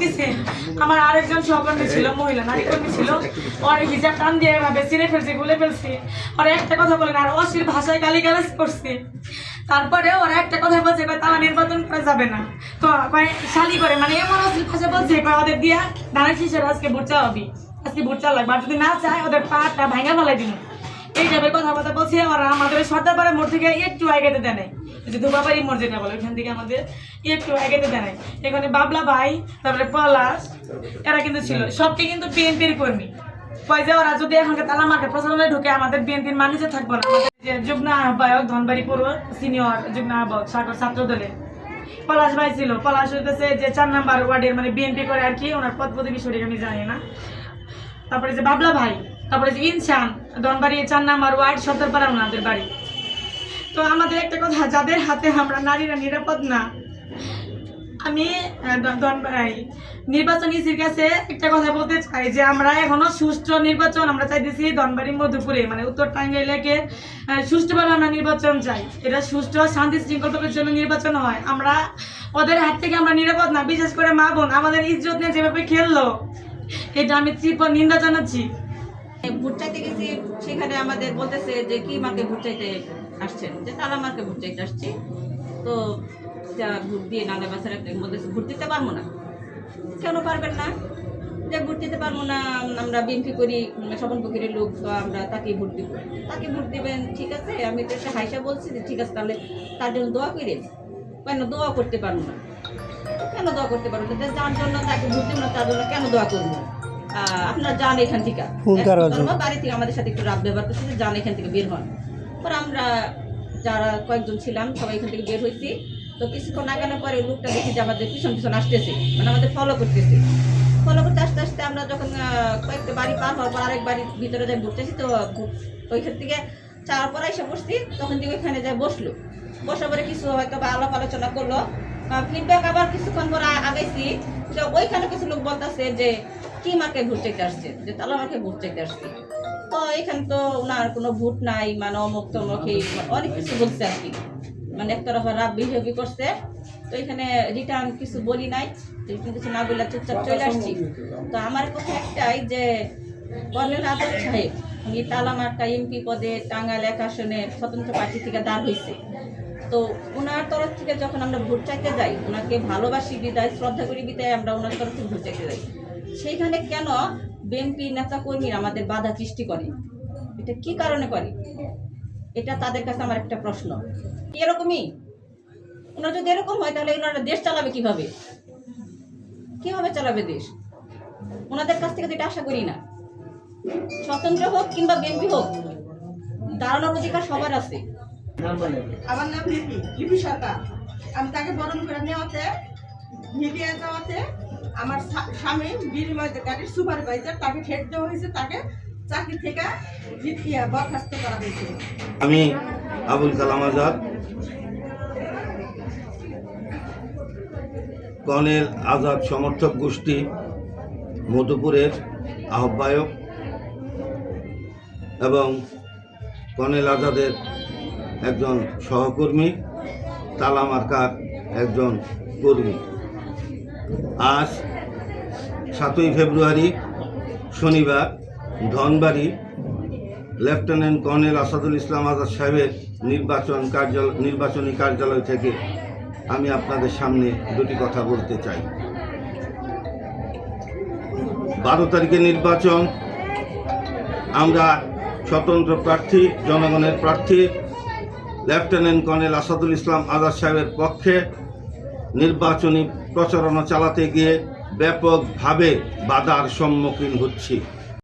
দিছে। আমার আরেকজন সহকর্মী ছিল, মহিলা নারী কর্মী ছিল, ওর হিজাব টান দিয়ে এভাবে ছিঁড়ে ফেলছে, গুলে ফেলছে। ওরা একটা কথা বলে না, আর অশ্লীল ভাষায় গালিগালাজ করছে। তারপরে ওরা একটা কথা বলছে, তারা নির্বাচন করা যাবে না, তো শালি করে মানে এমন অশ্লীল ভাষা বলছে, ওদের দিয়া ধানের শিশুরা আজকে ভোট চাওয়াবি, আজকে ভোট চাওয়া লাগবে, আর যদি না চায় ওদের পাটা ভাঙা ফেলাই দিন। এই টাইপের কথাবার্তা বলছে। ওরা আমাদের সর্দারপাড়ার মোড় থেকে একটু আগাতে দেয় নাই, যদি দুবাবাড়ি মোড় যেটা বলে ওইখান থেকে আমাদের একটু আগাতে দেয় নাই। এখানে বাবলা ভাই, তারপরে পলাশ, এরা কিন্তু ছিল, সবকে কিন্তু বিএনপির কর্মী। কয় যে ওরা যদি এখনকার তালা মার্কেট প্রচারণায় ঢুকে আমাদের বিএনপির মানুষে থাকবো না। আমাদের যে যুগ্ম আহ্বায়ক ধনবাড়ি পৌর সিনিয়র যুগ্ম আহ্বায়ক সাগর ছাত্র দলের পলাশ ভাই ছিল। পলাশ হইতেছে যে 4 নম্বর ওয়ার্ডের মানে বিএনপি করে আর কি, ওনার পদ পদবি বিষয়টা আমি জানি না। তারপরে যে বাবলা ভাই, তারপরে যে ইনসান, ধনবাড়ি 4 নম্বর ওয়ার্ড, সর্দারপাড়া ওনাদের বাড়ি। তো আমাদের একটা কথা, যাদের হাতে আমরা নারীরা নিরাপদ না, আমি নির্বাচন ইসির কাছে একটা কথা বলতে চাই যে আমরা এখনো সুষ্ঠু নির্বাচন আমরা চাইতেছি। ধনবাড়ি মধুপুরে মানে উত্তর টাঙ্গাইলকে সুষ্ঠুভাবে আমরা নির্বাচন চাই। এটা সুষ্ঠু শান্তি শৃঙ্খলার জন্য নির্বাচন হয়। আমরা ওদের হাত থেকে আমরা নিরাপদ না, বিশেষ করে মা বোন আমাদের ইজ্জত নিয়ে যেভাবে খেললো, এটা আমি তীব্র নিন্দা জানাচ্ছি। ভোট চাইতে গেছি, সেখানে আমাদের বলতেছে যে কি মাকে ভোট চাইতে আসছেন, যে তারা মাকে ভোট চাইতে আসছি। তো যা ভোট দিয়ে নানা বাসার একটা বলতেছে ভোট দিতে পারবো না। কেন পারবেন না? যে ভোট দিতে পারবো না, আমরা বিএনপি করি, স্বপন ফকিরের লোক, তো আমরা তাকে ভোট দিব। তাকে ভোট দিবেন, ঠিক আছে। আমি তো একটা হাইসা বলছি যে ঠিক আছে, তাহলে তার জন্য দোয়া করেন। কেন দোয়া করতে পারবো না? কেন দোয়া করতে পারবো না? যার জন্য তাকে ভোট দিব না, তার জন্য কেন দোয়া করবো? আপনারা যান এখান থেকে, বাড়ি থেকে আমাদের সাথে একটু রাত ব্যবহার করছে যে যান এখান থেকে বের হন। পরে আমরা যারা কয়েকজন ছিলাম সবাই এখান থেকে বের হয়েছি। তো কিছুক্ষণ আগানোর পরে লোকটা দেখি যে আমাদের পিছন পিছন আসতেছে, মানে আমাদের ফলো করতেছে। ফলো করতে আস্তে আস্তে আমরা যখন কয়েকটা বাড়ি পার হওয়ার পর আরেক বাড়ির ভিতরে যাই ঘুরতেছি, তো ওইখান থেকে চাওয়ার পর এসে বসছি, তখন থেকে ওইখানে যাই বসলো। বসার পরে কিছু হয়তো বা আলাপ আলোচনা করলো, ফিডব্যাক। আবার কিছুক্ষণ পর আগাইছি, তো ওইখানে কিছু লোক বলতেছে যে কি মাকে ভোট চাইতে আসছে, যে তালা মাকে ভোট চাইতে আসছে। তো এখানে তো ওনার কোনো ভোট নাই, মানে অমুক তমুক অনেক কিছু বলছে আর কি, মানে একতরফা রাব বিহেভি করছে। তো এখানে রিটার্ন কিছু বলি নাই, কিছু না বললে চুপচাপ চলে আসছি। তো আমার কথা একটাই যে কর্নেল আজাদ সাহেব উনি তালামার্কা এমপি পদে টাঙ্গাইল 1 আসনে স্বতন্ত্র প্রার্থী থেকে দাঁড় হয়েছে। তো ওনার তরফ থেকে যখন আমরা ভোট চাইতে যাই, ওনাকে ভালোবাসি বিদায়, শ্রদ্ধা করি বিদায় আমরা ওনার তরফ থেকে ভোট চাইতে যাই, সেইখানে কেন বিএনপি নেতা কর্মীরা আমাদের বাধা সৃষ্টি করে? এটা কি কারণে করে? এটা তাদের কাছে আমার একটা প্রশ্ন। এরকমই ওনারা যদি এরকম হয়, তাহলে ওনারা দেশ চালাবে কিভাবে? কিভাবে চালাবে দেশ? ওনাদের কাছ থেকে তো এটা আশা করি না। স্বতন্ত্র হোক কিংবা বিএনপি হোক, দাঁড়ানোর অধিকার সবার আছে। আমার নাম লিপি সরকার। আমি তাকে বরণ করে নেওয়াতে, মিডিয়ায় যাওয়াতে আমার স্বামী বিনিময় গাড়ির সুপারভাইজার, তাকে হেড দেওয়া হয়েছে, তাকে চাকরি থেকে বরখাস্ত করা হয়েছে। আমি আবুল কালাম আজাদ, কর্নেল আজাদ সমর্থক গোষ্ঠী মধুপুরের আহ্বায়ক এবং কর্নেল আজাদের একজন সহকর্মী, তালা মার্কার একজন কর্মী। আজ 7ই ফেব্রুয়ারি শনিবার ধনবাড়ি লেফটেন্যান্ট কর্নেল আসাদুল ইসলাম আজাদ সাহেবের নির্বাচনী কার্যালয় থেকে আমি আপনাদের সামনে দুটি কথা বলতে চাই। 12 তারিখে নির্বাচন, আমরা স্বতন্ত্র প্রার্থী, জনগণের প্রার্থী লেফটেন্যান্ট কর্নেল আসাদুল ইসলাম আজাদ সাহেবের পক্ষে নির্বাচনী প্রচারণা চালাতে গিয়ে ব্যাপকভাবে বাধার সম্মুখীন হচ্ছি।